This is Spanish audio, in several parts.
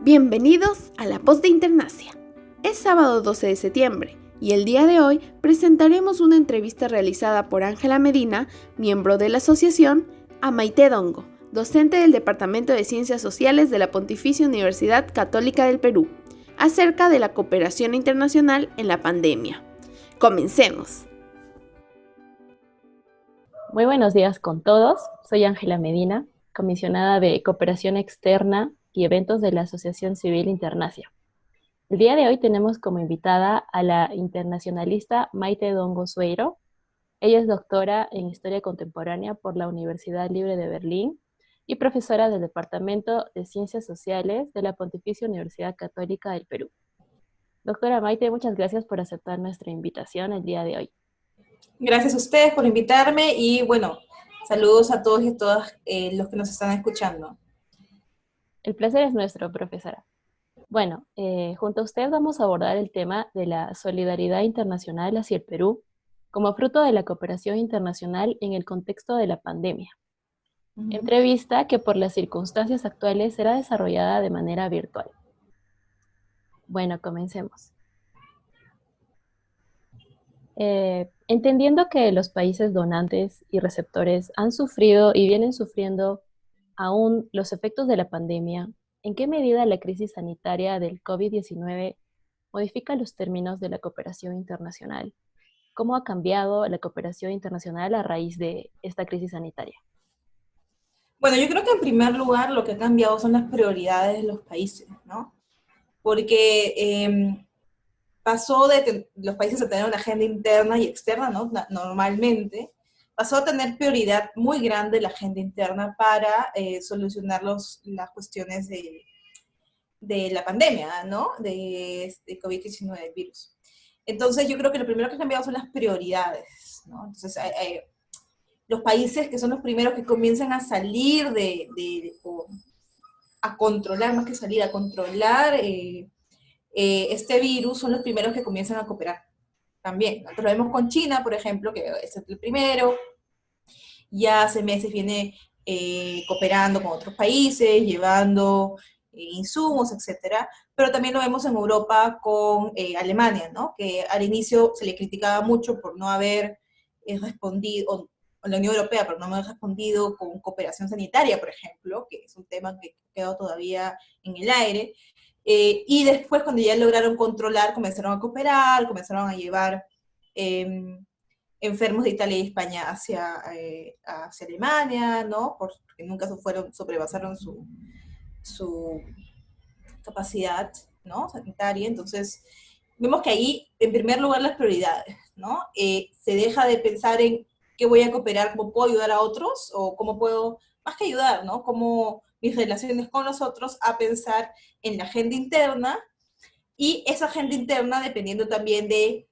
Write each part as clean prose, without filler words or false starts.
Bienvenidos a La Voz de Internacia. Es sábado 12 de septiembre y el día de hoy presentaremos una entrevista realizada por Ángela Medina, miembro de la asociación, a Maite Dongo, docente del Departamento de Ciencias Sociales de la Pontificia Universidad Católica del Perú, acerca de la cooperación internacional en la pandemia. ¡Comencemos! Muy buenos días con todos. Soy Ángela Medina, comisionada de Cooperación Externa y Eventos de la Asociación Civil Internacia. El día de hoy tenemos como invitada a la internacionalista Maite Dongo Sueiro. Ella es doctora en Historia Contemporánea por la Universidad Libre de Berlín y profesora del Departamento de Ciencias Sociales de la Pontificia Universidad Católica del Perú. Doctora Maite, muchas gracias por aceptar nuestra invitación el día de hoy. Gracias a ustedes por invitarme y bueno, saludos a todos y a todas los que nos están escuchando. El placer es nuestro, profesora. Bueno, junto a usted vamos a abordar el tema de la solidaridad internacional hacia el Perú como fruto de la cooperación internacional en el contexto de la pandemia. Entrevista que por las circunstancias actuales será desarrollada de manera virtual. Bueno, comencemos. Entendiendo que los países donantes y receptores han sufrido y vienen sufriendo aún los efectos de la pandemia, ¿en qué medida la crisis sanitaria del COVID-19 modifica los términos de la cooperación internacional? ¿Cómo ha cambiado la cooperación internacional a raíz de esta crisis sanitaria? Bueno, yo creo que en primer lugar lo que ha cambiado son las prioridades de los países, ¿no? Porque pasó de los países a tener una agenda interna y externa, ¿no? Normalmente, pasó a tener prioridad muy grande la agenda interna para solucionar las cuestiones de la pandemia, ¿no? De COVID-19, el virus. Entonces, yo creo que lo primero que ha cambiado son las prioridades, ¿no? Entonces, los países que son los primeros que comienzan a salir o a controlar, más que salir, a controlar este virus, son los primeros que comienzan a cooperar también. Nosotros lo vemos con China, por ejemplo, que es el primero, ya hace meses viene cooperando con otros países, llevando insumos, etcétera, pero también lo vemos en Europa con Alemania, ¿no? Que al inicio se le criticaba mucho por no haber respondido, o la Unión Europea por no haber respondido con cooperación sanitaria, por ejemplo, que es un tema que quedó todavía en el aire, y después cuando ya lograron controlar, comenzaron a cooperar, comenzaron a llevar enfermos de Italia y España hacia Alemania, ¿no? Porque nunca sobrepasaron su capacidad, ¿no? Sanitaria. Entonces, vemos que ahí, en primer lugar, las prioridades, ¿no? Se deja de pensar en qué voy a cooperar, cómo puedo ayudar a otros, o cómo puedo, más que ayudar, ¿no? Cómo mis relaciones con los otros, a pensar en la agenda interna, y esa agenda interna dependiendo también de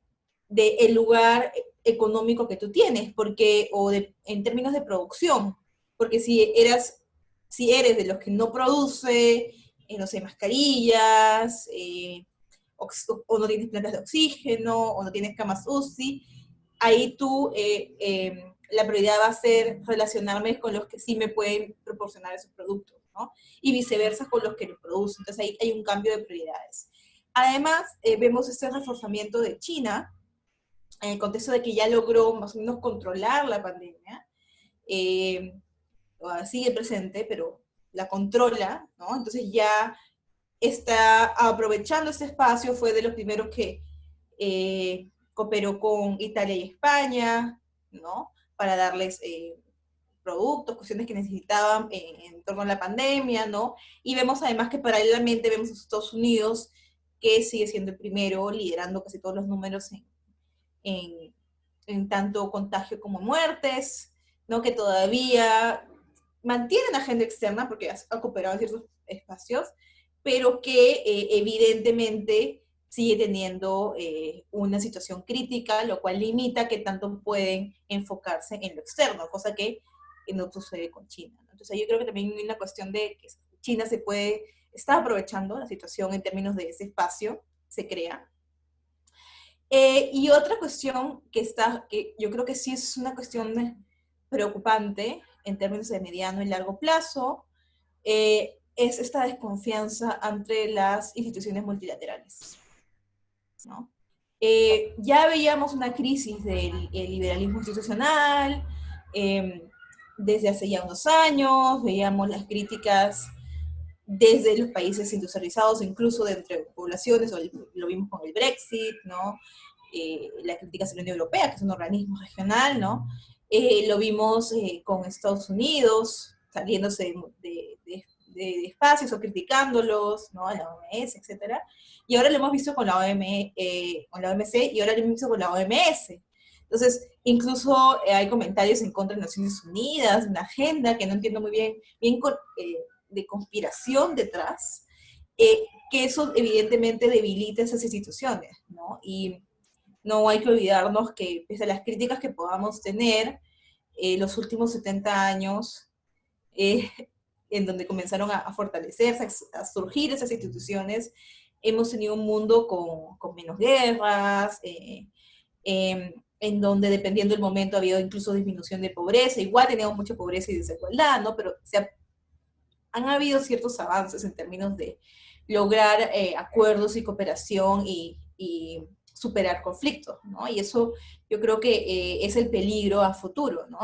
el lugar económico que tú tienes, porque, en términos de producción, porque si eres de los que no produce, no sé, mascarillas, o no tienes plantas de oxígeno, o no tienes camas UCI, ahí la prioridad va a ser relacionarme con los que sí me pueden proporcionar esos productos, ¿no? Y viceversa con los que lo producen. Entonces ahí hay un cambio de prioridades. Además, vemos este reforzamiento de China, en el contexto de que ya logró más o menos controlar la pandemia, sigue presente, pero la controla, ¿no? Entonces ya está aprovechando este espacio, fue de los primeros que cooperó con Italia y España, ¿no? Para darles productos, cuestiones que necesitaban en torno a la pandemia, ¿no? Y vemos además que paralelamente vemos a Estados Unidos, que sigue siendo el primero, liderando casi todos los números en tanto contagio como muertes, ¿no? Que todavía mantienen agenda externa porque ha cooperado en ciertos espacios, pero que evidentemente sigue teniendo una situación crítica, lo cual limita que tanto pueden enfocarse en lo externo, cosa que no sucede con China, ¿no? Entonces yo creo que también hay una cuestión de que China está aprovechando la situación en términos de ese espacio, se crea. Y otra cuestión que yo creo que sí es una cuestión preocupante en términos de mediano y largo plazo, es esta desconfianza entre las instituciones multilaterales, ¿no? Ya veíamos una crisis del liberalismo institucional, desde hace ya unos años, veíamos las críticas desde los países industrializados, incluso de entre poblaciones, o lo vimos con el Brexit, ¿no? La crítica hacia la Unión Europea, que es un organismo regional, ¿no? Lo vimos con Estados Unidos, saliéndose de espacios o criticándolos, ¿no? A la OMS, etcétera. Y ahora lo hemos visto con la, con la OMC y ahora lo hemos visto con la OMS. Entonces, incluso hay comentarios en contra de Naciones Unidas, una agenda que no entiendo muy bien, de conspiración detrás, que eso evidentemente debilita esas instituciones, ¿no? Y no hay que olvidarnos que pese a las críticas que podamos tener, los últimos 70 años, en donde comenzaron a fortalecerse, a surgir esas instituciones, hemos tenido un mundo con menos guerras, en donde dependiendo del momento ha habido incluso disminución de pobreza, igual teníamos mucha pobreza y desigualdad, ¿no? Pero han habido ciertos avances en términos de lograr acuerdos y cooperación y superar conflictos, ¿no? Y eso yo creo que es el peligro a futuro, ¿no?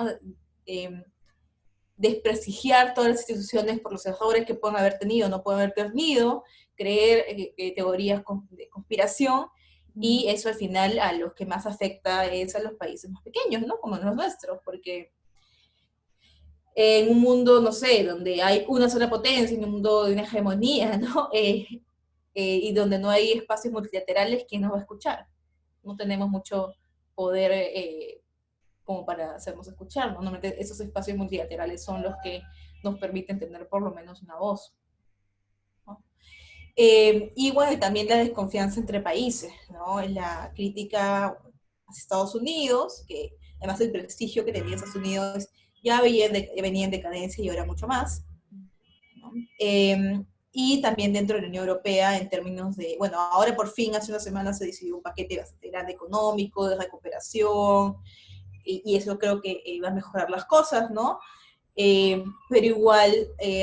Desprestigiar todas las instituciones por los errores que pueden haber tenido o no pueden haber tenido, creer teorías de conspiración, y eso al final a los que más afecta es a los países más pequeños, ¿no? Como los nuestros, porque en un mundo, no sé, donde hay una sola potencia, en un mundo de una hegemonía, ¿no? Y donde no hay espacios multilaterales, ¿quién nos va a escuchar? No tenemos mucho poder como para hacernos escuchar, ¿no? Normalmente esos espacios multilaterales son los que nos permiten tener por lo menos una voz, ¿no? Y bueno, también la desconfianza entre países, ¿no? La crítica a Estados Unidos, que además el prestigio que tenía Estados Unidos ya venía en decadencia y ahora mucho más, ¿no? Y también dentro de la Unión Europea en términos de, bueno, ahora por fin hace unas semanas se decidió un paquete bastante grande económico, de recuperación, y eso creo que va a mejorar las cosas, ¿no? Pero igual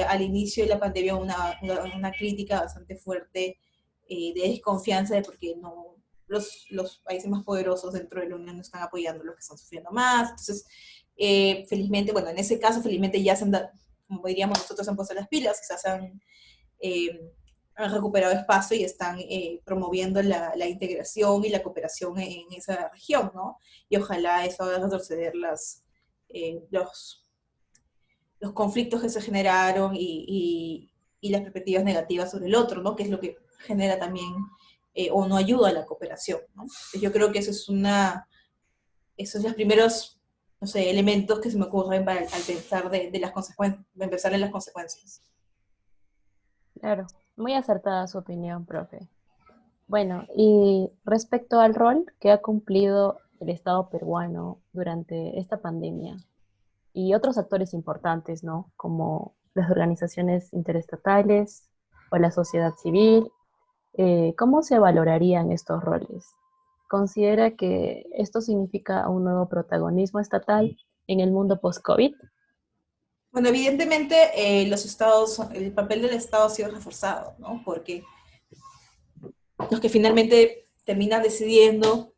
al inicio de la pandemia una crítica bastante fuerte de desconfianza de porque no, los países más poderosos dentro de la Unión no están apoyando a los que están sufriendo más. Entonces, felizmente, bueno, en ese caso, felizmente ya se han dado, como diríamos nosotros, han puesto las pilas, quizás han recuperado espacio y están promoviendo la integración y la cooperación en esa región, ¿no? Y ojalá eso haga retroceder los conflictos que se generaron y las perspectivas negativas sobre el otro, ¿no? Que es lo que genera también o no ayuda a la cooperación, ¿no? Entonces yo creo que eso es esos son los primeros, no sé, elementos que se me ocurren al pensar de las consecuencias, de empezar en las consecuencias. Claro, muy acertada su opinión, profe. Bueno, y respecto al rol que ha cumplido el Estado peruano durante esta pandemia y otros actores importantes, ¿no? Como las organizaciones interestatales o la sociedad civil, ¿cómo se valorarían estos roles? ¿Considera que esto significa un nuevo protagonismo estatal en el mundo post-COVID? Bueno, evidentemente los estados, el papel del Estado ha sido reforzado, ¿no? Porque los que finalmente terminan decidiendo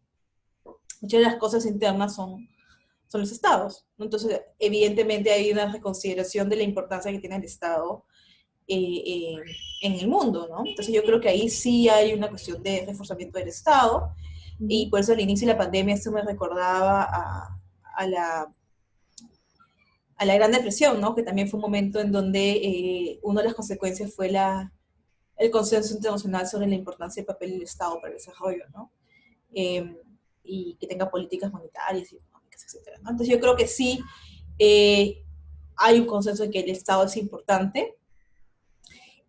muchas de las cosas internas son los estados, ¿no? Entonces, evidentemente hay una reconsideración de la importancia que tiene el Estado en el mundo, ¿no? Entonces yo creo que ahí sí hay una cuestión de reforzamiento del Estado, y por eso al inicio de la pandemia esto me recordaba a la Gran Depresión, ¿no? Que también fue un momento en donde una de las consecuencias fue el consenso internacional sobre la importancia del papel del Estado para el desarrollo, ¿no? Eh, y que tenga políticas monetarias y económicas, etcétera, ¿no? Entonces yo creo que sí hay un consenso en que el Estado es importante.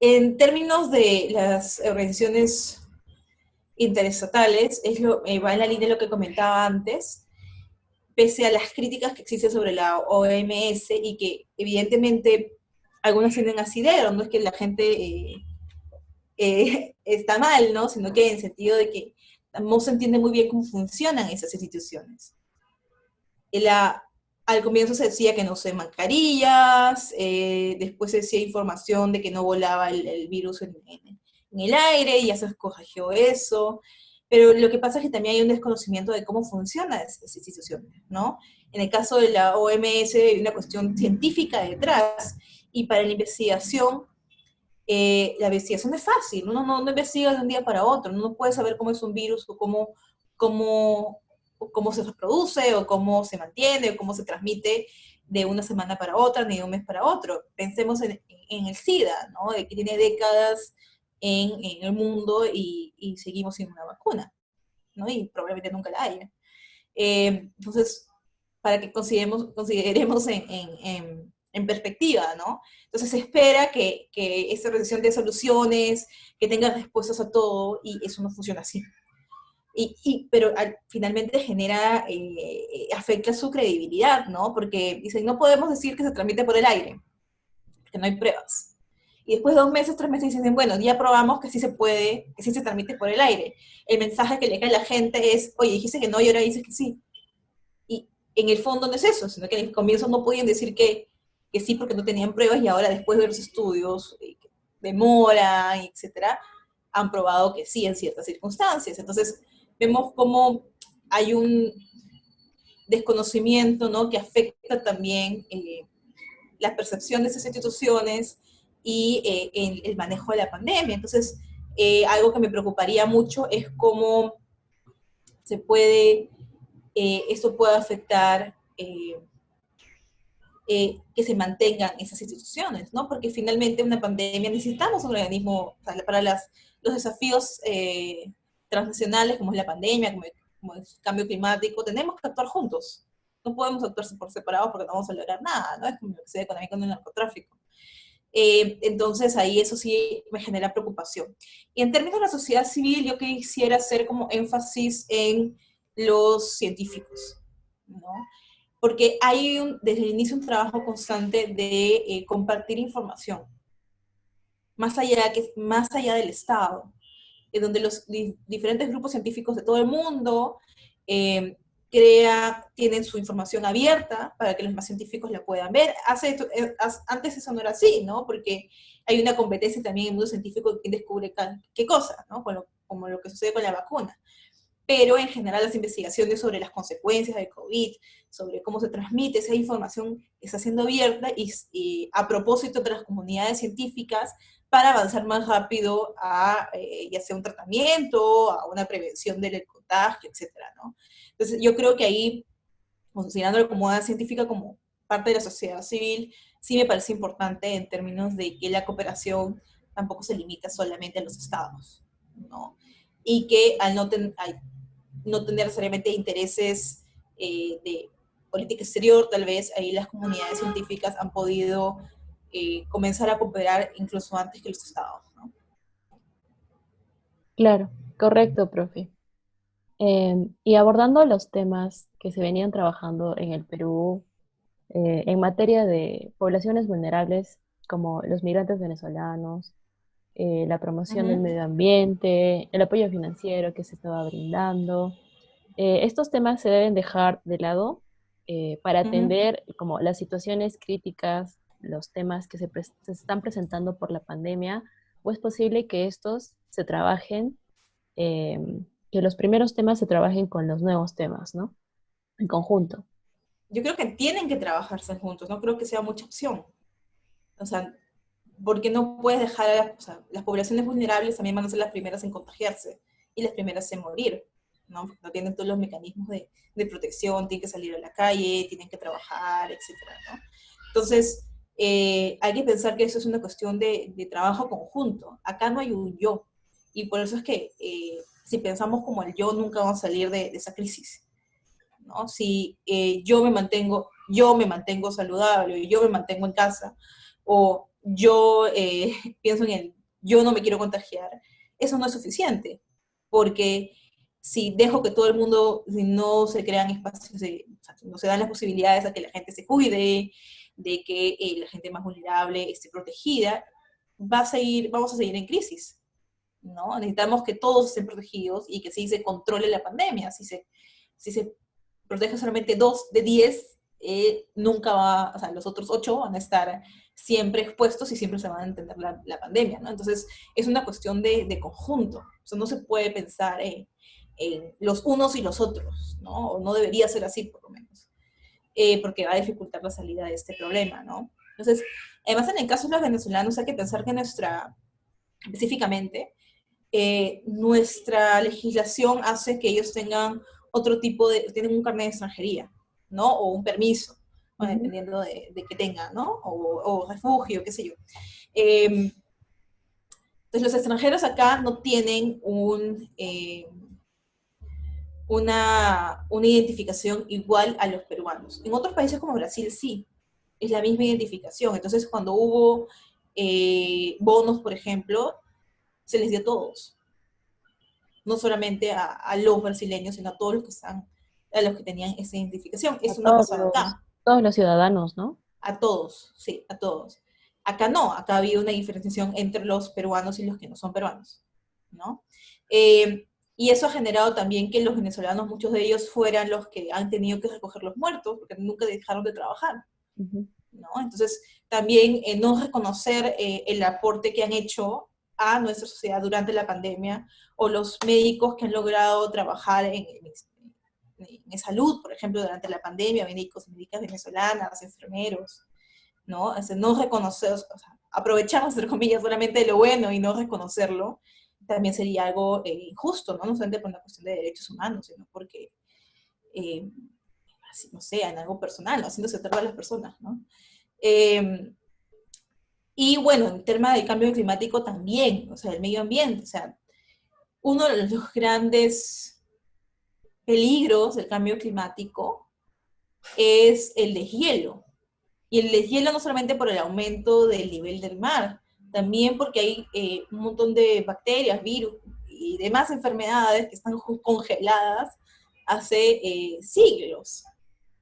En términos de las organizaciones interestatales, va en la línea de lo que comentaba antes, pese a las críticas que existen sobre la OMS y que evidentemente algunas tienen asidero, no es que la gente está mal, ¿no? Sino que en el sentido de que no se entiende muy bien cómo funcionan esas instituciones. al comienzo se decía que no usen mascarillas, después se decía información de que no volaba el virus en el aire, y ya se corrigió eso. Pero lo que pasa es que también hay un desconocimiento de cómo funcionan esas instituciones, ¿no? En el caso de la OMS hay una cuestión científica detrás, y para la investigación es fácil, uno no investiga de un día para otro, uno no puede saber cómo es un virus o cómo se reproduce o cómo se mantiene o cómo se transmite de una semana para otra ni de un mes para otro. Pensemos en el SIDA, ¿no? De que tiene décadas en el mundo y seguimos sin una vacuna, ¿no? Y probablemente nunca la haya. Entonces, para que consideremos en perspectiva, ¿no? Entonces se espera que esta recesión de soluciones, que tenga respuestas a todo, y eso no funciona así. Pero finalmente afecta su credibilidad, ¿no? Porque dicen, no podemos decir que se transmite por el aire, porque no hay pruebas. Y después de 2 meses, 3 meses, dicen, bueno, ya probamos que sí se puede, que sí se transmite por el aire. El mensaje que le cae a la gente es, oye, dijiste que no y ahora dices que sí. Y en el fondo no es eso, sino que en el comienzo no podían decir que sí porque no tenían pruebas, y ahora después de los estudios, demora, etcétera, han probado que sí en ciertas circunstancias. Entonces, vemos cómo hay un desconocimiento, ¿no? Que afecta también la percepción de esas instituciones y el manejo de la pandemia. Entonces, algo que me preocuparía mucho es cómo esto puede afectar que se mantengan esas instituciones, ¿no? Porque finalmente una pandemia necesitamos un organismo, o sea, para los desafíos transnacionales, como es la pandemia, como es el cambio climático, tenemos que actuar juntos. No podemos actuar por separado porque no vamos a lograr nada, ¿no? Es como lo que se ve con el narcotráfico. Entonces ahí eso sí me genera preocupación. Y en términos de la sociedad civil, yo quisiera hacer como énfasis en los científicos, ¿no? Porque hay desde el inicio un trabajo constante de compartir información, más allá del Estado, donde los diferentes grupos científicos de todo el mundo eh, tienen su información abierta para que los más científicos la puedan ver. Antes eso no era así, ¿no? Porque hay una competencia también en el mundo científico de quién descubre qué cosa, ¿no? Como lo que sucede con la vacuna. Pero en general las investigaciones sobre las consecuencias del COVID, sobre cómo se transmite esa información, está siendo abierta y a propósito de las comunidades científicas para avanzar más rápido a ya sea un tratamiento, a una prevención del contagio, etcétera, ¿no? Entonces yo creo que ahí, considerando la comunidad científica como parte de la sociedad civil, sí me parece importante en términos de que la cooperación tampoco se limita solamente a los estados, ¿no? Y que al no tener necesariamente intereses de política exterior, tal vez ahí las comunidades científicas han podido comenzar a cooperar incluso antes que los estados, ¿no? Claro, correcto, profe. Y abordando los temas que se venían trabajando en el Perú en materia de poblaciones vulnerables como los migrantes venezolanos, la promoción del Ujú, medio ambiente, el apoyo financiero que se estaba brindando. Estos temas se deben dejar de lado para ujú. atender como las situaciones críticas, los temas que se están presentando por la pandemia, o es posible que estos se trabajen, eh, que los primeros temas se trabajen con los nuevos temas, ¿no? En conjunto. Yo creo que tienen que trabajarse juntos, no creo que sea mucha opción. O sea, porque no puedes dejar, o sea, las poblaciones vulnerables también van a ser las primeras en contagiarse y las primeras en morir, ¿no? Porque no tienen todos los mecanismos de protección, tienen que salir a la calle, tienen que trabajar, etcétera, ¿no? Entonces, hay que pensar que eso es una cuestión de trabajo conjunto. Acá no hay un yo, y por eso es que si pensamos como el yo, nunca vamos a salir de esa crisis, ¿no? Si yo me mantengo saludable, yo me mantengo en casa, o yo pienso en el yo no me quiero contagiar, eso no es suficiente, porque si dejo que todo el mundo, si no se crean espacios, o sea, no se dan las posibilidades a que la gente se cuide, de que la gente más vulnerable esté protegida, vamos a seguir en crisis, ¿no? Necesitamos que todos estén protegidos y que sí se controle la pandemia. Si se protege solamente 2 de 10, nunca va, o sea, los otros 8 van a estar siempre expuestos y siempre se van a entender la pandemia, ¿no? Entonces, es una cuestión de conjunto. O sea, no se puede pensar en los unos y los otros, ¿no? O no debería ser así, por lo menos, porque va a dificultar la salida de este problema, ¿no? Entonces, además, en el caso de los venezolanos, hay que pensar que específicamente, nuestra legislación hace que ellos tengan tienen un carnet de extranjería, ¿no? O un permiso, bueno, Ujú. dependiendo de que tengan, ¿no? O refugio, qué sé yo. Entonces, los extranjeros acá no tienen una identificación igual a los peruanos. En otros países como Brasil sí, es la misma identificación. Entonces, cuando hubo bonos, por ejemplo, se les dio a todos, no solamente a los brasileños, sino a todos a los que tenían esa identificación. A Eso no ha pasado acá. todos los ciudadanos, ¿no? A todos, sí, a todos. Acá no, acá ha habido una diferenciación entre los peruanos y los que no son peruanos, ¿no? Y eso ha generado también que los venezolanos, muchos de ellos, fueran los que han tenido que recoger los muertos, porque nunca dejaron de trabajar, Ujú. ¿no? Entonces, también no reconocer el aporte que han hecho a nuestra sociedad durante la pandemia, o los médicos que han logrado trabajar en salud, por ejemplo, durante la pandemia, médicos, médicas venezolanas, enfermeros, ¿no? O sea, no reconocer, o sea, aprovechamos, entre comillas, solamente lo bueno y no reconocerlo, también sería algo injusto, ¿no? No solamente por una cuestión de derechos humanos, sino porque, eh, así, no sé, en algo personal, ¿no? Haciéndose cargo de las personas, ¿no? Eh, y bueno, en tema del cambio climático también, o sea, el medio ambiente, o sea, uno de los grandes peligros del cambio climático es el deshielo. Y el deshielo no solamente por el aumento del nivel del mar, también porque hay un montón de bacterias, virus y demás enfermedades que están congeladas hace siglos,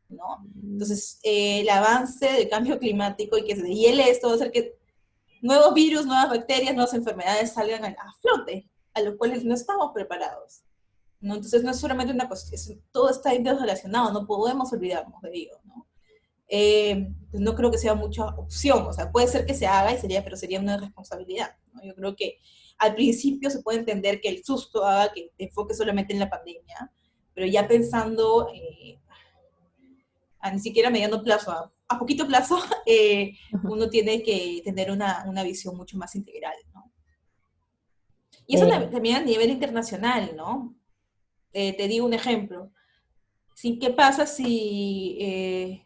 ¿no? Entonces, el avance del cambio climático y que se deshiele esto va a hacer que nuevos virus, nuevas bacterias, nuevas enfermedades salgan a flote, a los cuales no estamos preparados, ¿no? Entonces, no es solamente una cuestión, todo está interrelacionado, no podemos olvidarnos de ello, ¿no? Pues no creo que sea mucha opción, o sea, puede ser que se haga, pero sería una responsabilidad, ¿no? Yo creo que al principio se puede entender que el susto haga que te enfoques solamente en la pandemia, pero ya pensando a ni siquiera a mediano plazo, a poquito plazo, Ujú. uno tiene que tener una visión mucho más integral, ¿no? Y eso Eh, también a nivel internacional, ¿no? Te digo un ejemplo. Sí, ¿qué pasa si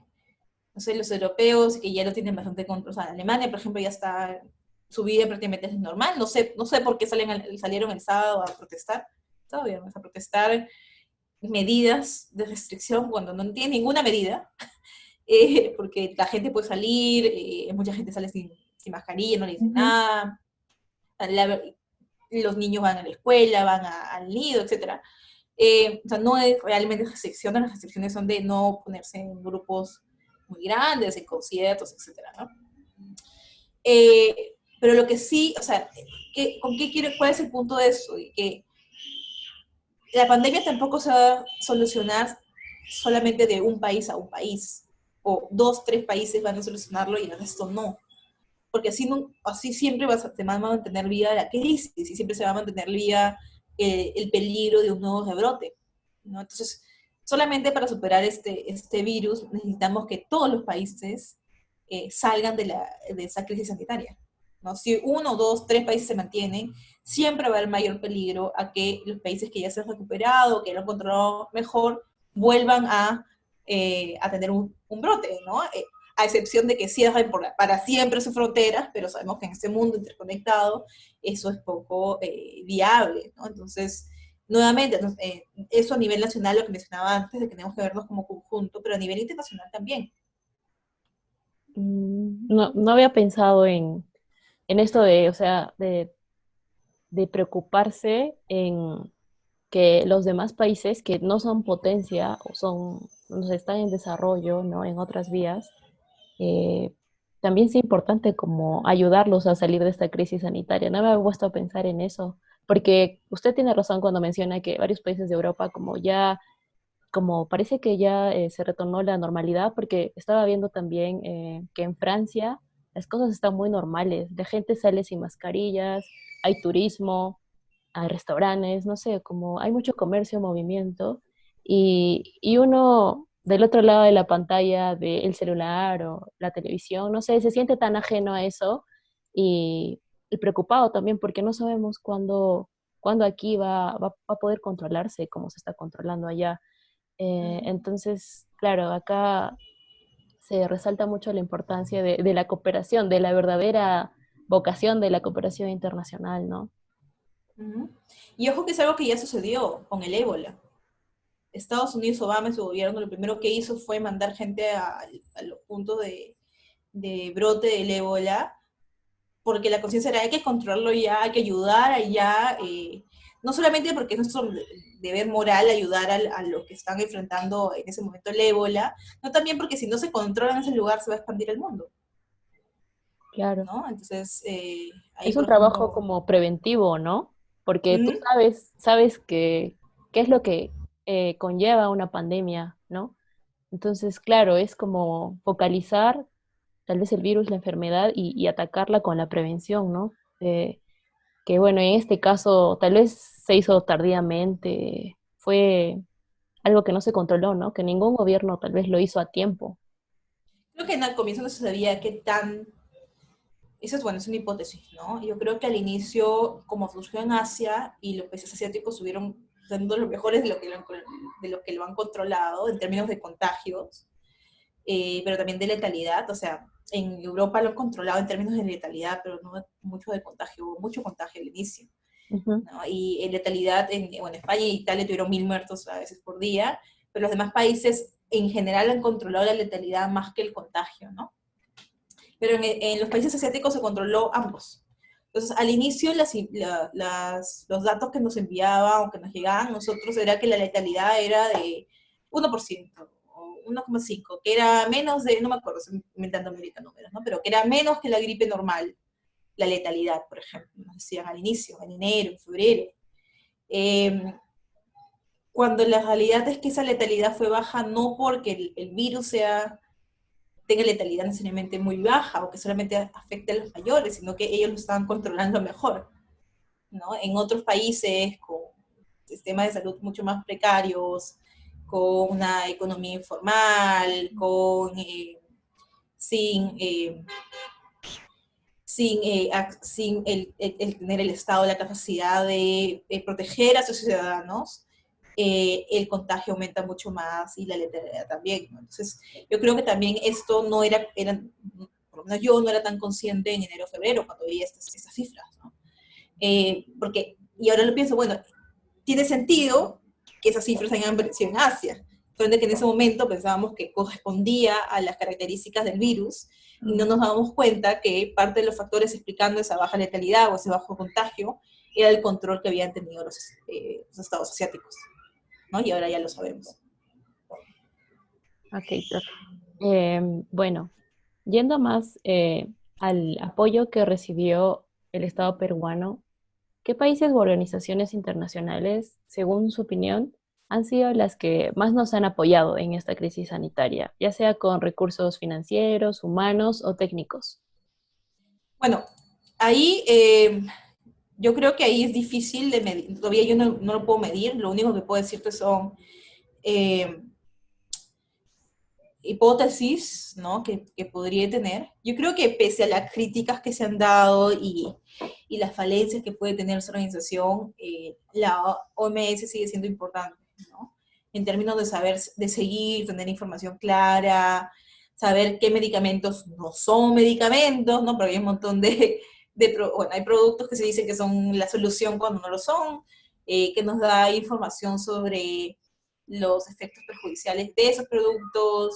no sé, los europeos que ya lo tienen bastante control? O sea, Alemania, por ejemplo, ya está, su vida prácticamente es normal. No sé por qué salieron el sábado a protestar, sábado viernes, a protestar medidas de restricción cuando no tienen ninguna medida, porque la gente puede salir, mucha gente sale sin mascarilla, no le dicen Ujú. nada, la- los niños van a la escuela, al nido, etcétera. O sea, no es realmente restricciones, las restricciones son de no ponerse en grupos muy grandes, en conciertos, etcétera, ¿no? Pero lo que sí, o sea, ¿cuál es el punto de eso? Y que la pandemia tampoco se va a solucionar solamente de un país a un país, o dos, tres países van a solucionarlo y el resto no, porque así, no, así siempre se va a mantener viva la crisis y siempre se va a mantener viva el peligro de un nuevo rebrote, ¿no? Entonces, solamente para superar este virus necesitamos que todos los países salgan de esa crisis sanitaria, ¿no? Si uno, dos, tres países se mantienen, siempre va a haber mayor peligro a que los países que ya se han recuperado, que lo han controlado mejor, vuelvan a tener un brote, ¿no? A excepción de que cierren para siempre sus fronteras, pero sabemos que en este mundo interconectado eso es poco viable, ¿no? Entonces, nuevamente, eso a nivel nacional, lo que mencionaba antes, de que tenemos que vernos como conjunto, pero a nivel internacional también. No, no había pensado en esto de, o sea, de preocuparse en que los demás países que no son potencia o son, no sé, están en desarrollo, ¿no? En otras vías, eh, también es importante como ayudarlos a salir de esta crisis sanitaria. No me había puesto a pensar en eso, porque usted tiene razón cuando menciona que varios países de Europa como ya como parece que ya se retornó la normalidad, porque estaba viendo también que en Francia las cosas están muy normales, la gente sale sin mascarillas, hay turismo, hay restaurantes, no sé, como hay mucho comercio, movimiento, y uno del otro lado de la pantalla del celular o la televisión, no sé, se siente tan ajeno a eso y preocupado también porque no sabemos cuándo aquí va a poder controlarse como se está controlando allá. Entonces, claro, acá se resalta mucho la importancia de la cooperación, de la verdadera vocación de la cooperación internacional, ¿no? Ujú. Y ojo que es algo que ya sucedió con el ébola. Estados Unidos, Obama y su gobierno, lo primero que hizo fue mandar gente a los puntos de brote del ébola, porque la conciencia era hay que controlarlo ya, hay que ayudar allá, no solamente porque es nuestro deber moral ayudar a los que están enfrentando en ese momento el ébola, no también porque si no se controla en ese lugar se va a expandir el mundo, Claro. ¿no? Entonces, ahí Es un por trabajo ejemplo, como preventivo, ¿no? Porque tú ¿mm? sabes que, qué es lo que conlleva una pandemia, ¿no? Entonces, claro, es como focalizar tal vez el virus, la enfermedad y atacarla con la prevención, ¿no? Que bueno, en este caso tal vez se hizo tardíamente, fue algo que no se controló, ¿no? Que ningún gobierno tal vez lo hizo a tiempo. Creo que en el comienzo no se sabía qué tan. Eso es bueno, es una hipótesis, ¿no? Yo creo que al inicio, como surgió en Asia y los países asiáticos estuvieron siendo los mejores de lo que lo han controlado en términos de contagios, pero también de letalidad, o sea, en Europa lo han controlado en términos de letalidad, pero no mucho de contagio, mucho contagio al inicio, Ujú. ¿no? Y en letalidad, bueno, España e Italia tuvieron 1.000 muertos a veces por día, pero los demás países en general han controlado la letalidad más que el contagio, ¿no? Pero en los países asiáticos se controló ambos. Entonces, al inicio, los datos que nos enviaban o que nos llegaban a nosotros era que la letalidad era de 1% o 1,5%, que era menos de, no me acuerdo, estoy inventando ahorita números, ¿no? Pero que era menos que la gripe normal, la letalidad, por ejemplo, nos decían al inicio, en enero, en febrero. Eh, Cuando la realidad es que esa letalidad fue baja no porque el virus tenga letalidad necesariamente muy baja o que solamente afecte a los mayores, sino que ellos lo estaban controlando mejor, ¿no? En otros países con sistemas de salud mucho más precarios, con una economía informal, sin, sin el tener el Estado la capacidad de proteger a sus ciudadanos, el contagio aumenta mucho más y la letalidad también, ¿no? Entonces, yo creo que también esto no por lo menos yo no era tan consciente en enero o febrero cuando veía estas cifras, ¿no? Y ahora lo pienso, bueno, tiene sentido que esas cifras hayan aparecido en Asia, donde que en ese momento pensábamos que correspondía a las características del virus y no nos dábamos cuenta que parte de los factores explicando esa baja letalidad o ese bajo contagio era el control que habían tenido los estados asiáticos, ¿no? Y ahora ya lo sabemos. Ok, bueno, yendo más al apoyo que recibió el Estado peruano, ¿qué países o organizaciones internacionales, según su opinión, han sido las que más nos han apoyado en esta crisis sanitaria, ya sea con recursos financieros, humanos o técnicos? Bueno, ahí yo creo que ahí es difícil de medir, todavía yo no lo puedo medir, lo único que puedo decirte son eh, hipótesis, ¿no? Que podría tener. Yo creo que pese a las críticas que se han dado y las falencias que puede tener su organización, la OMS sigue siendo importante, ¿no? En términos de saber, de seguir, tener información clara, saber qué medicamentos no son medicamentos, ¿no? Porque hay un montón bueno, hay productos que se dicen que son la solución cuando no lo son, que nos da información sobre los efectos perjudiciales de esos productos,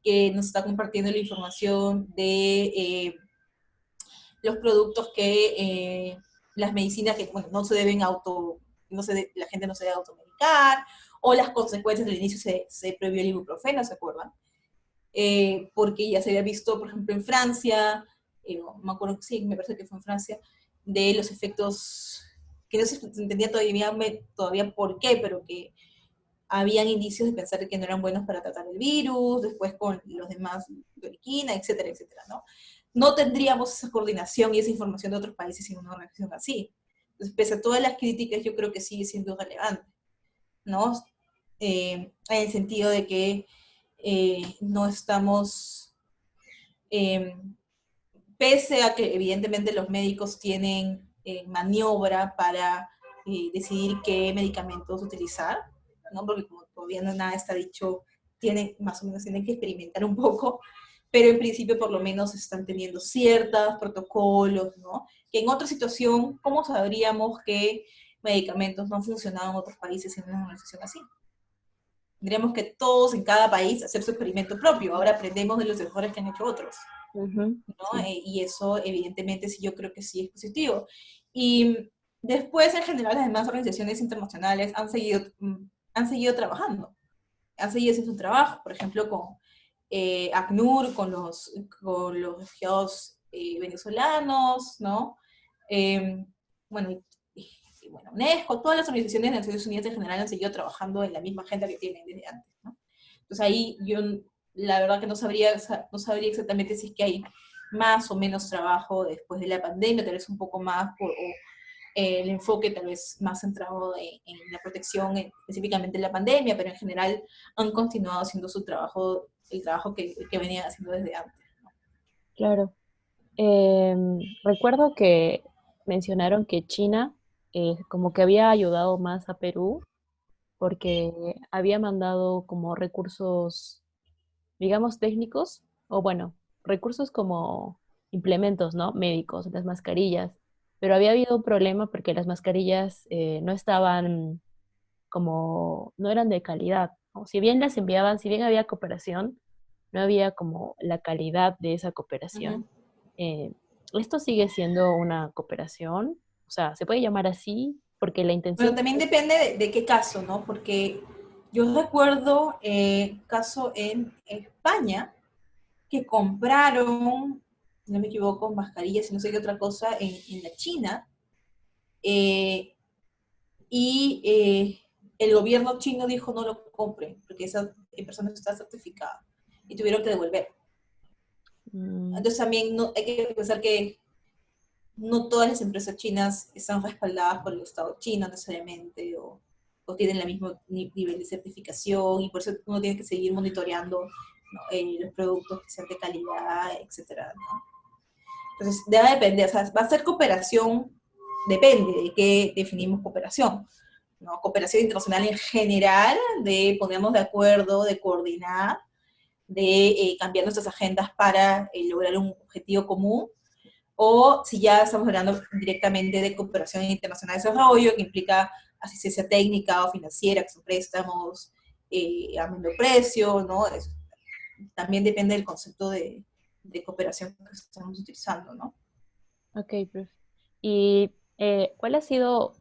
que nos está compartiendo la información de los productos las medicinas que bueno, no se deben la gente no se debe automedicar, o las consecuencias del inicio se prohibió el ibuprofeno, ¿se acuerdan? Porque ya se había visto, por ejemplo, en Francia, no me acuerdo, sí, me parece que fue en Francia, de los efectos que no se entendía todavía por qué, pero que habían indicios de pensar que no eran buenos para tratar el virus, después con los demás, cloriquina, etcétera, etcétera, ¿no? No tendríamos esa coordinación y esa información de otros países sin una organización así. Entonces, pese a todas las críticas, yo creo que sigue siendo relevante, ¿no? En el sentido de que no estamos, eh, pese a que evidentemente los médicos tienen maniobra para decidir qué medicamentos utilizar, ¿no? Porque como todavía no nada está dicho, más o menos tienen que experimentar un poco, pero en principio por lo menos están teniendo ciertos protocolos, ¿no? Que en otra situación, ¿cómo sabríamos que medicamentos no han funcionado en otros países en una organización así? Tendríamos que todos en cada país hacer su experimento propio. Ahora aprendemos de los errores que han hecho otros, ¿no? Sí. Y eso evidentemente sí, yo creo que sí es positivo. Y después, en general, las demás organizaciones internacionales han seguido trabajando, han seguido haciendo su trabajo, por ejemplo, con ACNUR, con los refugiados venezolanos, ¿no? Eh, bueno, bueno, UNESCO, todas las organizaciones de Naciones Unidas en general han seguido trabajando en la misma agenda que tienen desde antes, ¿no? Entonces ahí yo la verdad que no sabría exactamente si es que hay más o menos trabajo después de la pandemia, tal vez un poco más, el enfoque tal vez más centrado en la protección, específicamente en la pandemia, pero en general han continuado haciendo su trabajo, el trabajo que venían haciendo desde antes. Claro. Recuerdo que mencionaron que China como que había ayudado más a Perú porque había mandado como recursos, digamos, técnicos, o bueno, recursos como implementos, ¿no? Médicos, las mascarillas. Pero había habido un problema porque las mascarillas no estaban como, no eran de calidad, ¿no? Si bien las enviaban, si bien había cooperación, no había como la calidad de esa cooperación. Ujú. Eh, Esto sigue siendo una cooperación, o sea, se puede llamar así porque la Bueno, intención también es... depende de qué caso, ¿no? Porque yo recuerdo caso en España que compraron, si no me equivoco, mascarillas y no sé qué otra cosa en la China, eh, y el gobierno chino dijo no lo compren, porque esa persona está certificada, y tuvieron que devolver. Mm, Entonces también no, hay que pensar que no todas las empresas chinas están respaldadas por el Estado chino necesariamente, o tienen el mismo nivel de certificación, y por eso uno tiene que seguir monitoreando, ¿no? Los productos que sean de calidad, etcétera, ¿no? Entonces, debe depender, o sea, va a ser cooperación, depende de qué definimos cooperación, ¿no? Cooperación internacional en general, de ponernos de acuerdo, de coordinar, de cambiar nuestras agendas para lograr un objetivo común, o si ya estamos hablando directamente de cooperación internacional de desarrollo, que implica asistencia técnica o financiera, que son préstamos a menor precio, ¿no? Eso también depende del concepto de cooperación que estamos utilizando, ¿no? ok, profe. ¿Y cuál ha sido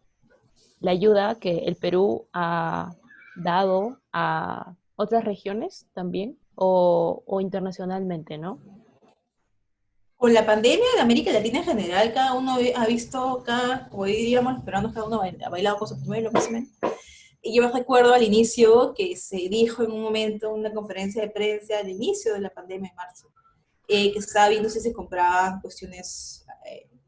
la ayuda que el Perú ha dado a otras regiones también o internacionalmente, ¿no? Con la pandemia en América Latina en general, cada uno ha visto, como diríamos, los peruanos, cada uno ha bailado con su primero, más o menos. Y yo recuerdo al inicio que se dijo en un momento, en una conferencia de prensa, al inicio de la pandemia en marzo, que se estaba viendo si se compraban cuestiones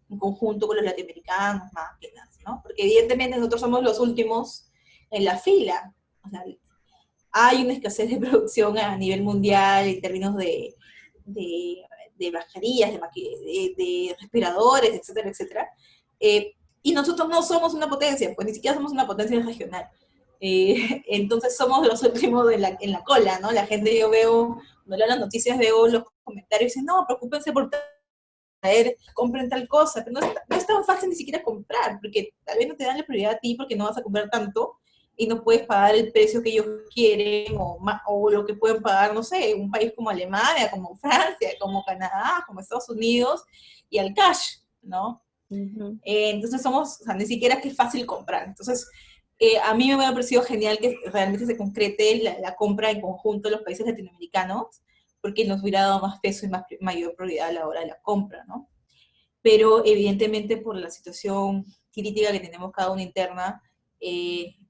en conjunto con los latinoamericanos, máquinas, ¿no? Porque evidentemente nosotros somos los últimos en la fila. O sea, hay una escasez de producción a nivel mundial en términos de, de mascarillas, de respiradores, etcétera, etcétera. Y nosotros no somos una potencia, pues ni siquiera somos una potencia regional. Entonces somos los últimos en la cola, ¿no? La gente, yo veo, cuando leo las noticias, veo los comentarios y dicen, no, preocúpense por traer, compren tal cosa, pero no es tan fácil ni siquiera comprar, porque tal vez no te dan la prioridad a ti porque no vas a comprar tanto y no puedes pagar el precio que ellos quieren o lo que pueden pagar, no sé, un país como Alemania, como Francia, como Canadá, como Estados Unidos, y al cash, ¿no? Ujú. Entonces o sea, ni siquiera es que es fácil comprar. Entonces, a mí me hubiera parecido genial que realmente se concrete la compra en conjunto de los países latinoamericanos, porque nos hubiera dado más peso y mayor prioridad a la hora de la compra, ¿no? Pero evidentemente por la situación crítica que tenemos cada uno interna,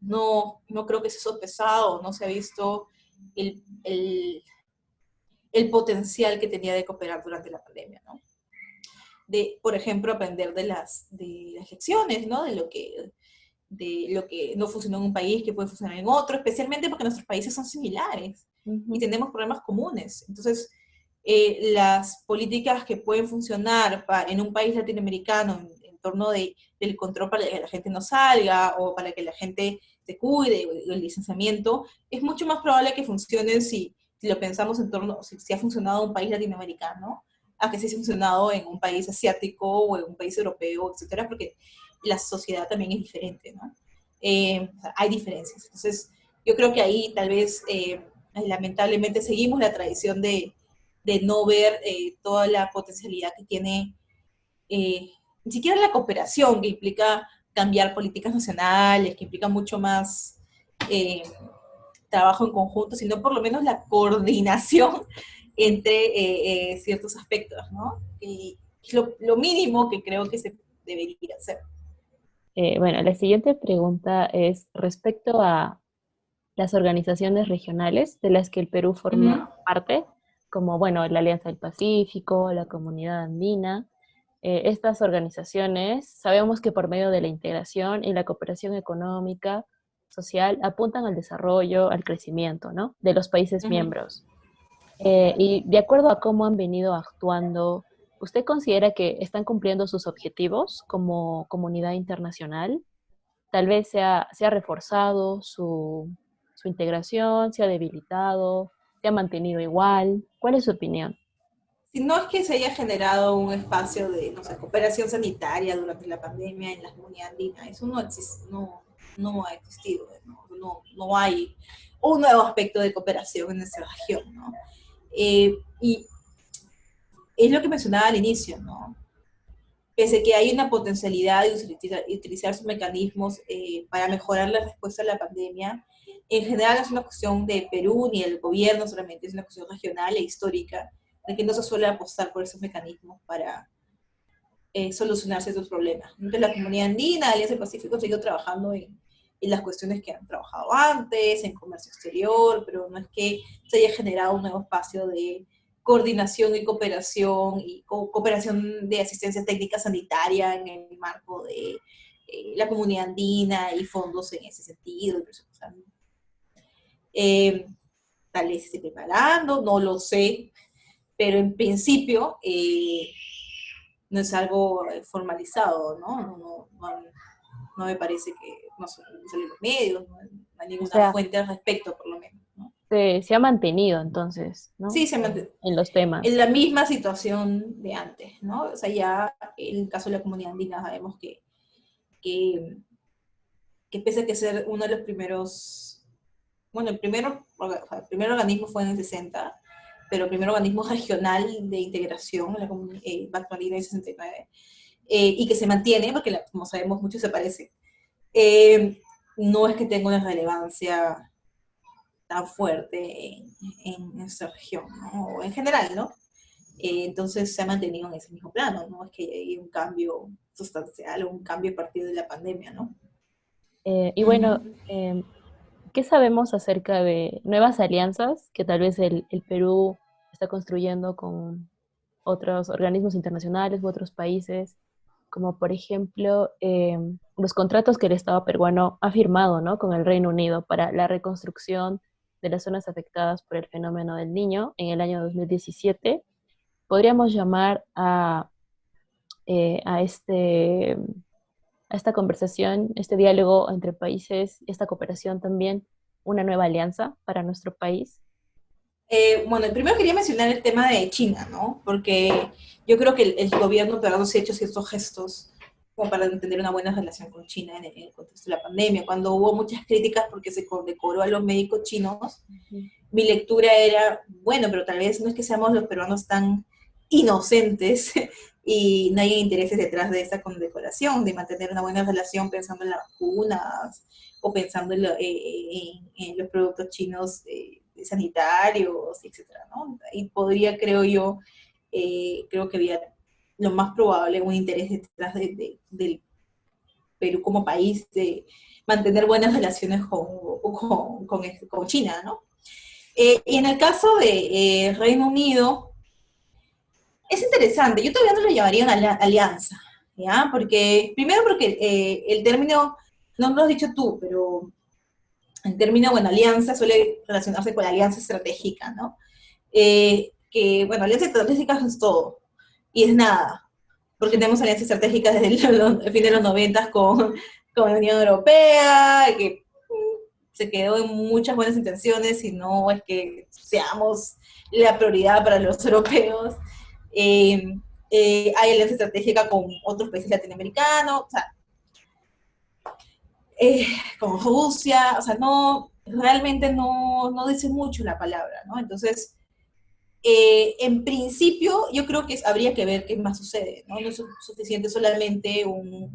no creo que se ha sopesado, no se ha visto el, el, el potencial que tenía de cooperar durante la pandemia, ¿no? De, por ejemplo, aprender de las lecciones, ¿no? De lo que no funcionó en un país que puede funcionar en otro, especialmente porque nuestros países son similares y Ujú. tenemos problemas comunes. Entonces, las políticas que pueden funcionar en un país latinoamericano en torno del control para que la gente no salga o para que la gente se cuide, o el licenciamiento, es mucho más probable que funcionen si lo pensamos en torno, si ha funcionado en un país latinoamericano, a que si ha funcionado en un país asiático o en un país europeo, etcétera, porque la sociedad también es diferente, ¿no? O sea, hay diferencias. Entonces, yo creo que ahí tal vez, lamentablemente, seguimos la tradición de no ver toda la potencialidad que tiene, ni siquiera la cooperación, que implica cambiar políticas nacionales, que implica mucho más eh, trabajo en conjunto, sino por lo menos la coordinación entre ciertos aspectos, ¿no? Y lo mínimo que creo que se debería hacer. Bueno, la siguiente pregunta es respecto a las organizaciones regionales de las que el Perú Uh -huh. forma parte, como, bueno, la Alianza del Pacífico, la Comunidad Andina. Estas organizaciones sabemos que por medio de la integración y la cooperación económica, social, apuntan al desarrollo, al crecimiento, ¿no? De los países Uh -huh. miembros. Y de acuerdo a cómo han venido actuando, ¿usted considera que están cumpliendo sus objetivos como comunidad internacional? Tal vez se ha reforzado su integración, se ha debilitado, se ha mantenido igual. ¿Cuál es su opinión? Si no es que se haya generado un espacio de, no sé, cooperación sanitaria durante la pandemia en la comunidad andina, eso no, existe, no ha existido, no hay un nuevo aspecto de cooperación en esa región, ¿no? Y es lo que mencionaba al inicio, ¿no? Pese a que hay una potencialidad de utilizar sus mecanismos para mejorar la respuesta a la pandemia, en general no es una cuestión de Perú ni del gobierno solamente, es una cuestión regional e histórica, de que no se suele apostar por esos mecanismos para solucionar ciertos problemas. Entonces la comunidad andina, la Alianza del Pacífico, ha seguido trabajando en las cuestiones que han trabajado antes, en comercio exterior, pero no es que se haya generado un nuevo espacio de coordinación y cooperación de asistencia técnica sanitaria en el marco de la comunidad andina y fondos en ese sentido. Eh, Tal vez se esté preparando, no lo sé, pero en principio no es algo formalizado, ¿no? No me parece que no salen los medios, no hay O ninguna sea, fuente al respecto, por lo menos, ¿no? se ha mantenido entonces, ¿no? Sí, se mantiene En los en temas. la misma situación de antes, ¿no? O sea, ya en el caso de la comunidad andina sabemos que, que pese a que ser uno de los primeros, bueno, el primer organismo fue en el 60, pero el primer organismo regional de integración, Pacto Andino en 69, y que se mantiene, porque como sabemos mucho se parece, no es que tenga una relevancia tan fuerte en nuestra región, ¿no? O en general, ¿no? Entonces se ha mantenido en ese mismo plano, no es que haya un cambio sustancial o un cambio a partir de la pandemia, ¿no? Y Uh bueno, -huh. ¿qué sabemos acerca de nuevas alianzas que tal vez el Perú está construyendo con otros organismos internacionales u otros países? Como por ejemplo los contratos que el Estado peruano ha firmado, ¿no? Con el Reino Unido para la reconstrucción de las zonas afectadas por el fenómeno del Niño en el año 2017. Podríamos llamar a a esta conversación, este diálogo entre países, esta cooperación también, una nueva alianza para nuestro país. Bueno, primero quería mencionar el tema de China, ¿no? Porque yo creo que el gobierno peruano se ha hecho ciertos gestos como para tener una buena relación con China en el contexto de la pandemia. Cuando hubo muchas críticas porque se condecoró a los médicos chinos, Ujú. mi lectura era, bueno, pero tal vez no es que seamos los peruanos tan inocentes y no hay intereses detrás de esa condecoración, de mantener una buena relación pensando en las vacunas o pensando en los productos chinos sanitarios, etcétera, ¿no? Y podría, creo yo, creo que había lo más probable un interés detrás Perú como país de mantener buenas relaciones con China, ¿no? Y en el caso de Reino Unido, es interesante, yo todavía no lo llamaría una alianza, ¿ya? Primero porque el término, no lo has dicho tú, pero el término, bueno, alianza suele relacionarse con la alianza estratégica, ¿no? Bueno, alianza estratégica es todo, y es nada, porque tenemos alianzas estratégicas desde el fin de los 90 con la Unión Europea, que se quedó en muchas buenas intenciones y no es que seamos la prioridad para los europeos. Eh, Hay alianza estratégica con otros países latinoamericanos, o sea, con Rusia, o sea, no, realmente no dice mucho la palabra, ¿no? Entonces, en principio, yo creo que habría que ver qué más sucede, ¿no? No es suficiente solamente un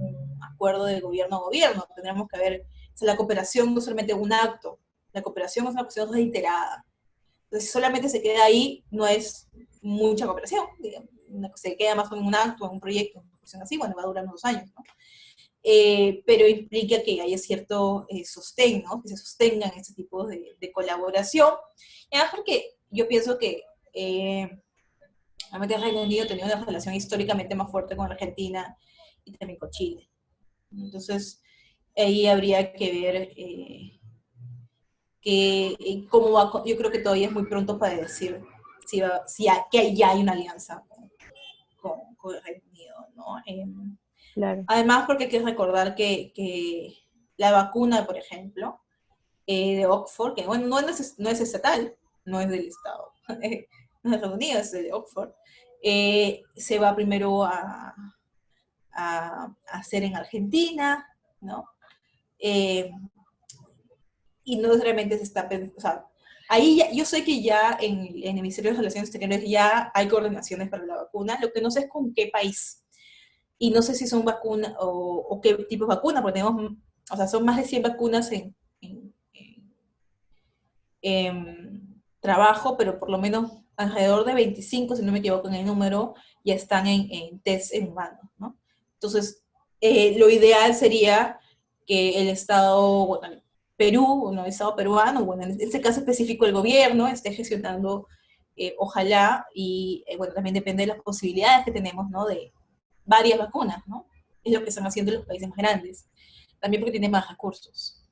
acuerdo de gobierno a gobierno, tendríamos que ver, o sea, la cooperación no es solamente un acto, la cooperación es una cuestión reiterada. Entonces, si solamente se queda ahí, no es mucha cooperación, digamos, se queda más en un acto, en un proyecto, una cuestión así, bueno, va a durar unos años, ¿no? Pero implica que haya cierto sostén, ¿no? Que se sostengan este tipo de colaboración. Y además porque yo pienso que realmente el Reino Unido tenía una relación históricamente más fuerte con Argentina y también con Chile. Entonces, ahí habría que ver cómo va. Yo creo que todavía es muy pronto para decir que ya hay una alianza con el Reino Unido, ¿no? Claro. Además, porque hay que recordar que la vacuna, por ejemplo, de Oxford, que bueno, no es estatal, no es del Estado, no es de Estados Unidos, es de Oxford, se va primero a hacer en Argentina, ¿no? Y no realmente se está pensando, o sea, ahí yo sé que ya en el Ministerio de Relaciones Exteriores ya hay coordinaciones para la vacuna, lo que no sé es con qué país. Y no sé si son vacunas o qué tipo de vacuna, porque tenemos, o sea, son más de 100 vacunas en trabajo, pero por lo menos alrededor de 25, si no me equivoco en el número, ya están en test en humanos, ¿no? Entonces, lo ideal sería que el Estado, bueno, el Perú, el Estado peruano, bueno, en este caso específico el gobierno, esté gestionando, ojalá, y bueno, también depende de las posibilidades que tenemos, ¿no? De varias vacunas, ¿no? Es lo que están haciendo los países más grandes, también porque tienen más recursos.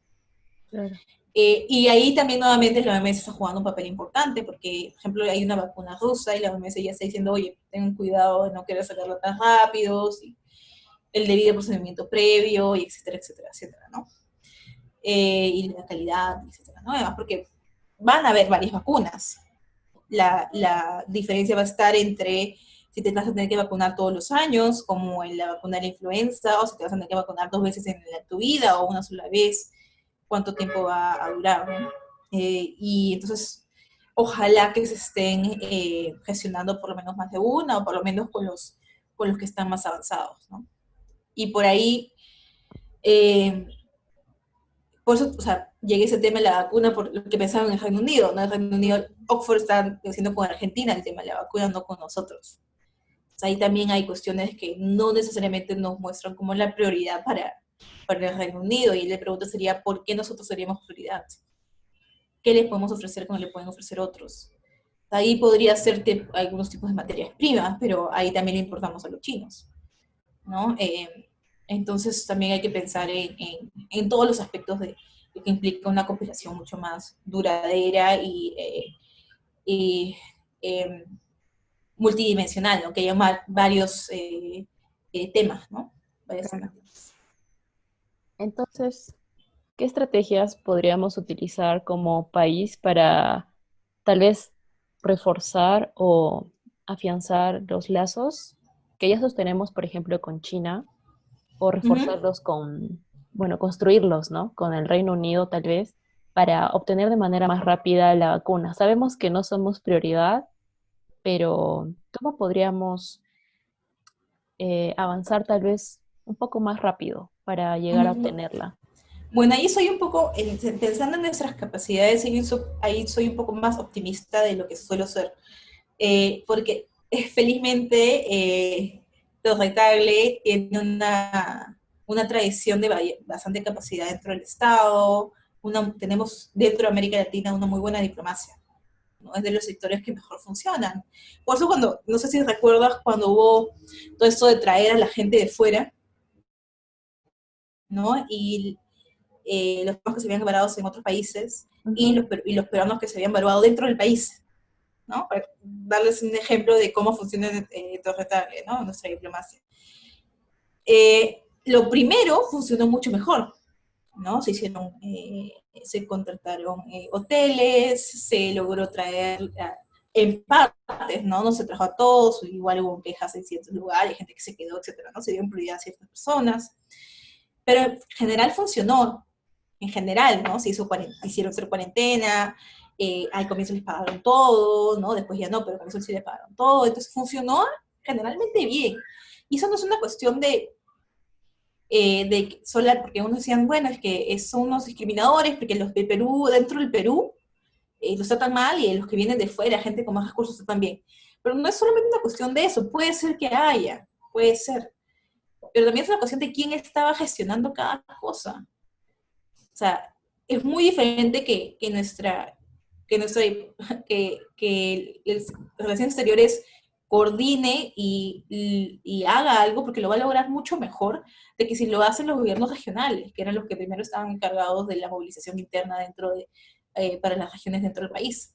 Claro. Y ahí también nuevamente la OMS está jugando un papel importante, porque, por ejemplo, hay una vacuna rusa y la OMS ya está diciendo, oye, tengan cuidado de no querer sacarla tan rápido, el debido procedimiento previo, y etcétera, etcétera, etcétera, ¿no? Y la calidad, etcétera, ¿no? Además, porque van a haber varias vacunas. La diferencia va a estar entre si te vas a tener que vacunar todos los años, como en la vacuna de la influenza, o si te vas a tener que vacunar 2 veces en tu vida, o una sola vez, cuánto tiempo va a durar, ¿no? Y entonces, ojalá que se estén gestionando por lo menos más de una, o por lo menos con los que están más avanzados, ¿no? Y por ahí, eh, por eso, o sea, llegué a ese tema de la vacuna por lo que pensaban en el Reino Unido, ¿no? El Reino Unido, Oxford está haciendo con Argentina el tema de la vacuna, no con nosotros. O sea, ahí también hay cuestiones que no necesariamente nos muestran como la prioridad para el Reino Unido, y la pregunta sería, ¿por qué nosotros seríamos prioridad? ¿Qué les podemos ofrecer que no le pueden ofrecer otros? Ahí podría ser algunos tipos de materias primas, pero ahí también le importamos a los chinos, ¿no? Entonces también hay que pensar en todos los aspectos de lo que implica una cooperación mucho más duradera y multidimensional, ¿no? Que haya varios temas, ¿no? Varias Claro. temáticas. Entonces, ¿qué estrategias podríamos utilizar como país para tal vez reforzar o afianzar los lazos que ya sostenemos, por ejemplo, con China, o Uh -huh. reforzarlos con, bueno, construirlos, ¿no? Con el Reino Unido tal vez, para obtener de manera más rápida la vacuna? Sabemos que no somos prioridad, pero ¿cómo podríamos avanzar tal vez un poco más rápido para llegar a obtenerla? Bueno, ahí soy un poco, pensando en nuestras capacidades, ahí soy un poco más optimista de lo que suelo ser, porque felizmente Torre Tagle tiene una tradición de bastante capacidad dentro del Estado, tenemos dentro de América Latina una muy buena diplomacia, ¿no? Es de los sectores que mejor funcionan. Por eso no sé si recuerdas cuando hubo todo esto de traer a la gente de fuera, ¿no? Y los peruanos que se habían evaluado en otros países, y los peruanos que se habían evaluado dentro del país, ¿no? Para darles un ejemplo de cómo funciona ¿no? Nuestra diplomacia. Lo primero funcionó mucho mejor, ¿no? Se contrataron hoteles, se logró traer en partes, ¿no? No se trajo a todos, igual hubo quejas en ciertos lugares, gente que se quedó, etcétera, ¿no? Se dio prioridad a ciertas personas, pero en general funcionó, en general, ¿no? Hicieron hacer cuarentena, al comienzo les pagaron todo, ¿no? Después ya no, pero al comienzo sí les pagaron todo, entonces funcionó generalmente bien. Y eso no es una cuestión porque unos decían, bueno, es que son unos discriminadores, porque los de Perú, dentro del Perú, los tratan mal, y los que vienen de fuera, gente con más recursos, tratan bien. Pero no es solamente una cuestión de eso, puede ser que haya, puede ser. Pero también es una cuestión de quién estaba gestionando cada cosa. O sea, es muy diferente que las relaciones exteriores coordine y haga algo, porque lo va a lograr mucho mejor de que si lo hacen los gobiernos regionales, que eran los que primero estaban encargados de la movilización interna para las regiones dentro del país.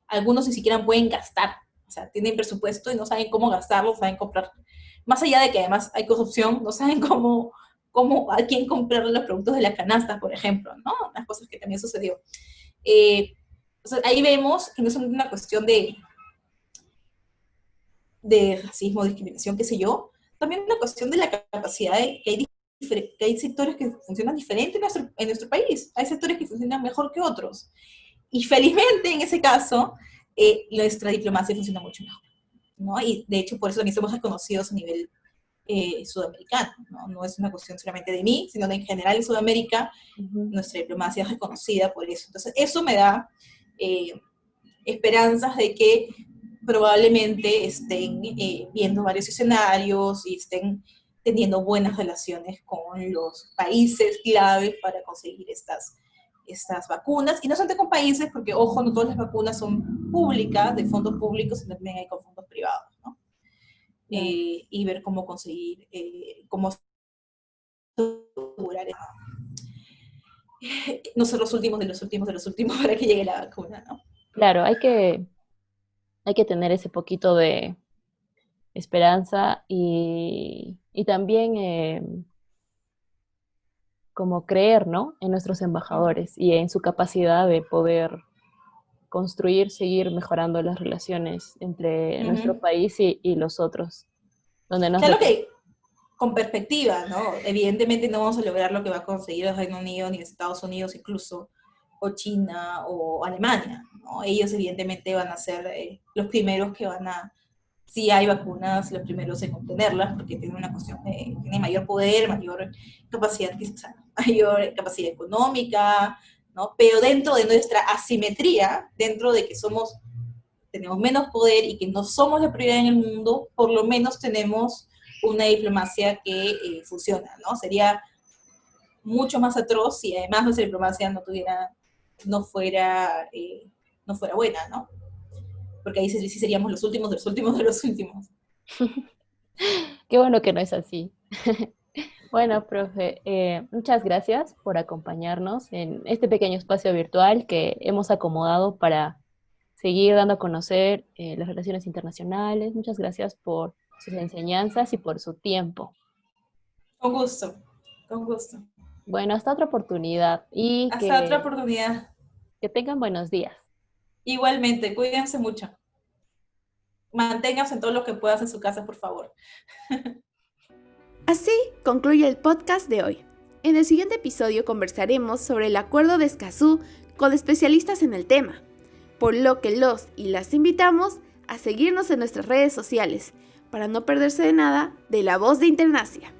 Algunos ni siquiera pueden gastar, o sea, tienen presupuesto y no saben cómo gastarlo, no saben comprar. Más allá de que además hay corrupción, no saben a quién comprar los productos de la canasta, por ejemplo, ¿no? Las cosas que también sucedió. O sea, ahí vemos que no es una cuestión de racismo, discriminación, qué sé yo, también una cuestión de la capacidad que hay sectores que funcionan diferente en nuestro país, hay sectores que funcionan mejor que otros, y felizmente en ese caso, nuestra diplomacia funciona mucho mejor, ¿no? Y de hecho por eso también somos reconocidos a nivel sudamericano, ¿no? No es una cuestión solamente de mí, sino de en general en Sudamérica, nuestra diplomacia es reconocida por eso. Entonces eso me da esperanzas de que probablemente estén viendo varios escenarios y estén teniendo buenas relaciones con los países claves para conseguir estas vacunas, y no solamente con países, porque ojo, no todas las vacunas son públicas, de fondos públicos, sino también hay con fondos privados, ¿no? Y ver cómo conseguir, cómo asegurar no ser los últimos de los últimos de los últimos para que llegue la vacuna, ¿no? Claro, hay que tener ese poquito de esperanza y también como creer, ¿no? En nuestros embajadores y en su capacidad de poder construir, seguir mejorando las relaciones entre nuestro país y los otros. Claro que con perspectiva, ¿no? Evidentemente no vamos a lograr lo que va a conseguir el Reino Unido, ni Estados Unidos incluso, o China, o Alemania, ¿no? Ellos evidentemente van a ser los primeros que si hay vacunas, los primeros en obtenerlas, porque tienen tienen mayor poder, mayor capacidad económica, ¿no? Pero dentro de nuestra asimetría, dentro de que tenemos menos poder y que no somos la prioridad en el mundo, por lo menos tenemos una diplomacia que funciona, ¿no? Sería mucho más atroz si además nuestra diplomacia no fuera buena, ¿no? Porque ahí sí seríamos los últimos de los últimos de los últimos. Qué bueno que no es así. Bueno, profe, muchas gracias por acompañarnos en este pequeño espacio virtual que hemos acomodado para seguir dando a conocer las relaciones internacionales. Muchas gracias por sus enseñanzas y por su tiempo. Con gusto, con gusto. Bueno, hasta otra oportunidad. Hasta otra oportunidad. Que tengan buenos días. Igualmente, cuídense mucho. Manténganse en todo lo que puedas en su casa, por favor. Así concluye el podcast de hoy. En el siguiente episodio conversaremos sobre el Acuerdo de Escazú con especialistas en el tema, por lo que los y las invitamos a seguirnos en nuestras redes sociales para no perderse de nada de La Voz de Internacia.